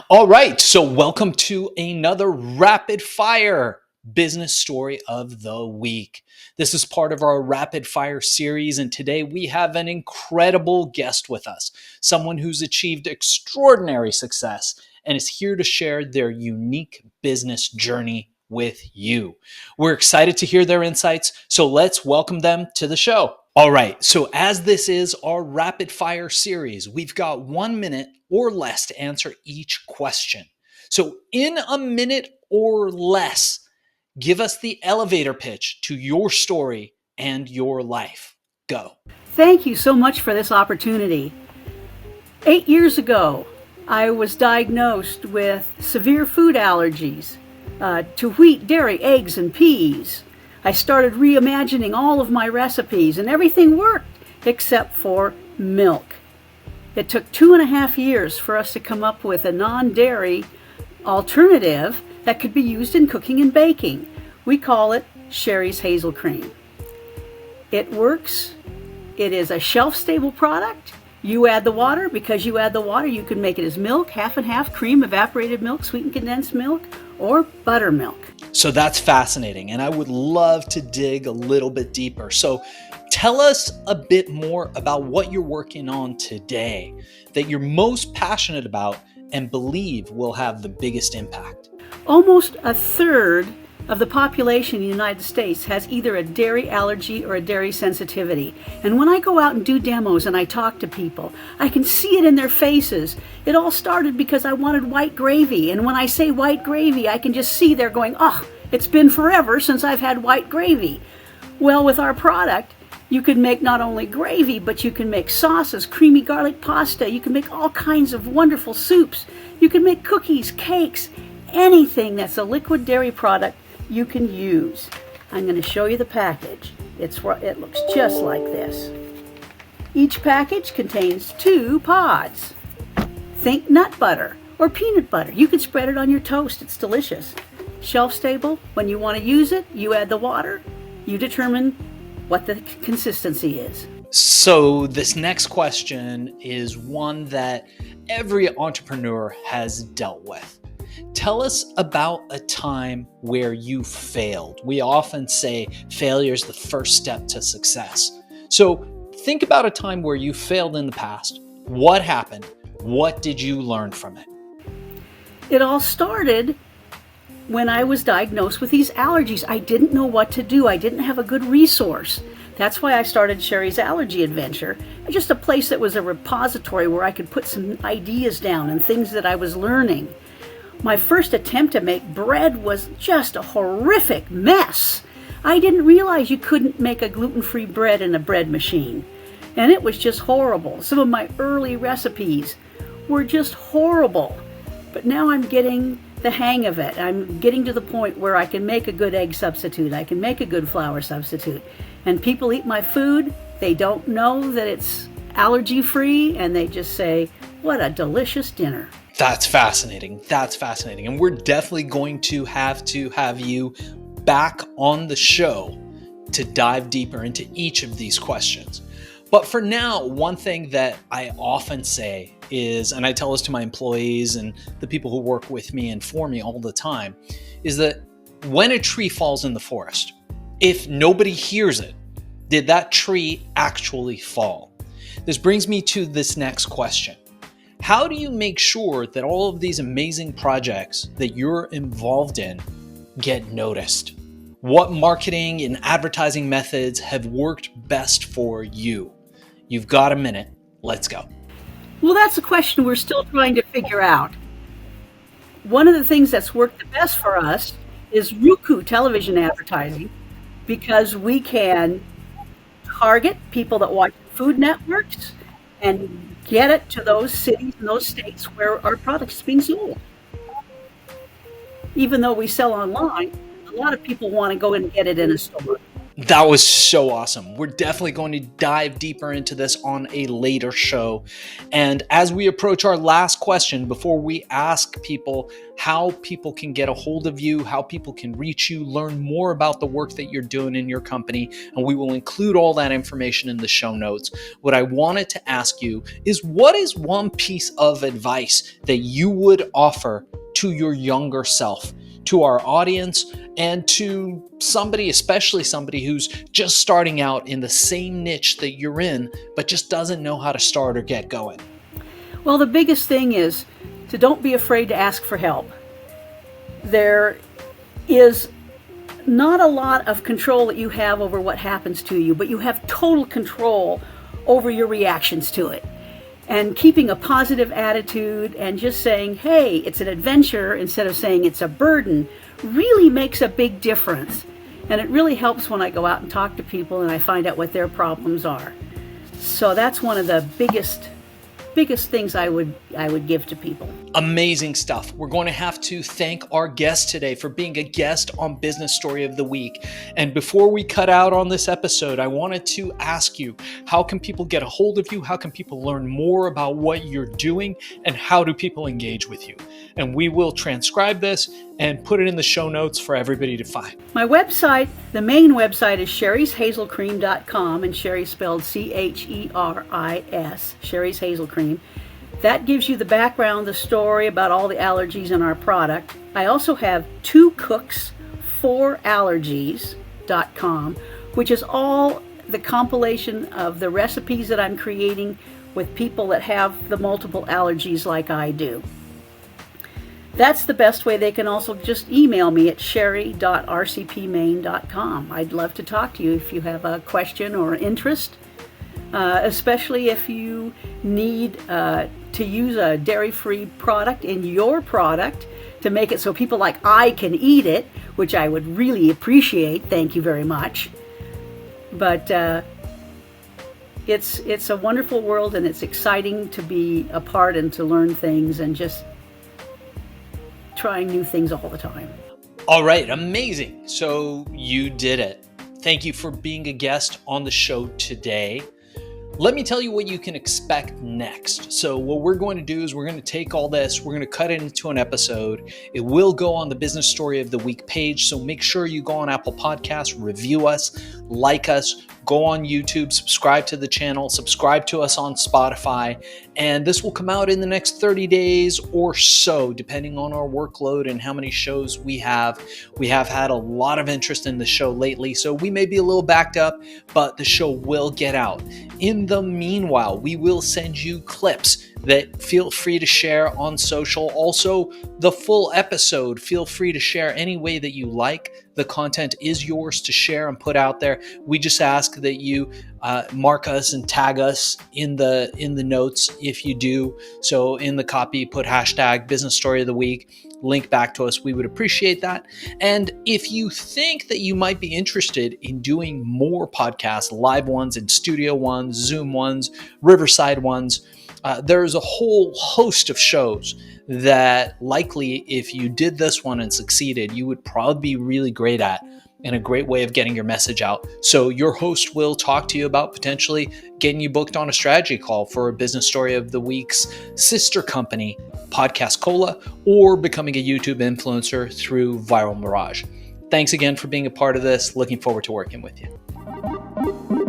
All right, so welcome to another rapid fire business story of the week. This is part of our rapid fire series, and today we have an incredible guest with us, someone who's achieved extraordinary success and is here to share their unique business journey with you. We're excited to hear their insights, so let's welcome them to the show. All right, so as this is our rapid fire series, we've got 1 minute or less to answer each question. So in a minute or less, give us the elevator pitch to your story and your life. Go. Thank you so much for this opportunity. 8 years ago, I was diagnosed with severe food allergies to wheat, dairy, eggs, and peas. I started reimagining all of my recipes and everything worked except for milk. It took 2.5 years for us to come up with a non-dairy alternative that could be used in cooking and baking. We call it Cheri's HazelCream. It works. It is a shelf-stable product. You add the water. Because you add the water, you can make it as milk, half and half, cream, evaporated milk, sweetened condensed milk, or buttermilk. So that's fascinating, and I would love to dig a little bit deeper. So tell us a bit more about what you're working on today that you're most passionate about and believe will have the biggest impact. Almost a third of the population in the United States has either a dairy allergy or a dairy sensitivity. And when I go out and do demos and I talk to people, I can see it in their faces. It all started because I wanted white gravy. And when I say white gravy, I can just see they're going, oh, it's been forever since I've had white gravy. Well, with our product, you can make not only gravy, but you can make sauces, creamy garlic pasta. You can make all kinds of wonderful soups. You can make cookies, cakes, anything that's a liquid dairy product you can use. I'm going to show you the package. It looks just like this. Each package contains 2 pods. Think nut butter or peanut butter. You can spread it on your toast. It's delicious. Shelf stable. When you want to use it, you add the water. You determine what the consistency is. So this next question is one that every entrepreneur has dealt with. Tell us about a time where you failed. We often say failure is the first step to success. So think about a time where you failed in the past. What happened? What did you learn from it? It all started when I was diagnosed with these allergies. I didn't know what to do. I didn't have a good resource. That's why I started Cheri's Allergy Adventure, just a place that was a repository where I could put some ideas down and things that I was learning. My first attempt to make bread was just a horrific mess. I didn't realize you couldn't make a gluten-free bread in a bread machine. And it was just horrible. Some of my early recipes were just horrible. But now I'm getting the hang of it. I'm getting to the point where I can make a good egg substitute. I can make a good flour substitute. And people eat my food. They don't know that it's allergy-free, and they just say, what a delicious dinner. That's fascinating. That's fascinating. And we're definitely going to have you back on the show to dive deeper into each of these questions. But for now, one thing that I often say is, and I tell this to my employees and the people who work with me and for me all the time, is that when a tree falls in the forest, if nobody hears it, did that tree actually fall? This brings me to this next question. How do you make sure that all of these amazing projects that you're involved in get noticed? What marketing and advertising methods have worked best for you? You've got a minute. Let's go. Well, that's a question we're still trying to figure out. One of the things that's worked the best for us is Roku television advertising, because we can target people that watch food networks and get it to those cities and those states where our product is being sold. Even though we sell online, a lot of people want to go and get it in a store. That was so awesome. We're definitely going to dive deeper into this on a later show. And as we approach our last question, before we ask people how people can get a hold of you, how people can reach you, learn more about the work that you're doing in your company, and we will include all that information in the show notes, what I wanted to ask you is, what is one piece of advice that you would offer to your younger self, to our audience, and to somebody, especially somebody who's just starting out in the same niche that you're in, but just doesn't know how to start or get going? Well, the biggest thing is to don't be afraid to ask for help. There is not a lot of control that you have over what happens to you, but you have total control over your reactions to it. And keeping a positive attitude and just saying, hey, it's an adventure, instead of saying it's a burden, really makes a big difference. And it really helps when I go out and talk to people and I find out what their problems are. So that's one of the biggest things I would give to people. Amazing stuff. We're going to have to thank our guest today for being a guest on Business Story of the Week. And before we cut out on this episode, I wanted to ask you, how can people get a hold of you? How can people learn more about what you're doing? And how do people engage with you? And we will transcribe this and put it in the show notes for everybody to find. My website, the main website, is Cheri'sHazelCream.com, and Cheri spelled Cheris, Cheri's Hazel Cream. That gives you the background, the story about all the allergies in our product. I also have 2 cooks for Allergies.com, which is all the compilation of the recipes that I'm creating with people that have the multiple allergies like I do. That's the best way. They can also just email me at cheri.rcpmaine.com. I'd love to talk to you if you have a question or interest, especially if you need to use a dairy-free product in your product to make it so people like I can eat it, which I would really appreciate. Thank you very much. But it's a wonderful world, and it's exciting to be a part and to learn things and just trying new things all the time. All right, amazing. So you did it. Thank you for being a guest on the show today. Let me tell you what you can expect next. So what we're going to do is we're going to take all this, we're going to cut it into an episode. It will go on the Business Story of the Week page. So make sure you go on Apple Podcasts, review us, like us, go on YouTube, subscribe to the channel, subscribe to us on Spotify, and this will come out in the next 30 days or so, depending on our workload and how many shows we have. We have had a lot of interest in the show lately, so we may be a little backed up, but the show will get out. In the meanwhile, we will send you clips that feel free to share on social. Also, the full episode, feel free to share any way that you like. The content is yours to share and put out there. We just ask that you mark us and tag us in the notes if you do. So in the copy, put hashtag Business Story of the Week, link back to us. We would appreciate that. And if you think that you might be interested in doing more podcasts, live ones and studio ones, Zoom ones, Riverside ones, there's a whole host of shows that likely, if you did this one and succeeded, you would probably be really great at, and a great way of getting your message out. So your host will talk to you about potentially getting you booked on a strategy call for a Business Story of the Week's sister company, Podcast Cola, or becoming a YouTube influencer through Viral Mirage. Thanks again for being a part of this. Looking forward to working with you.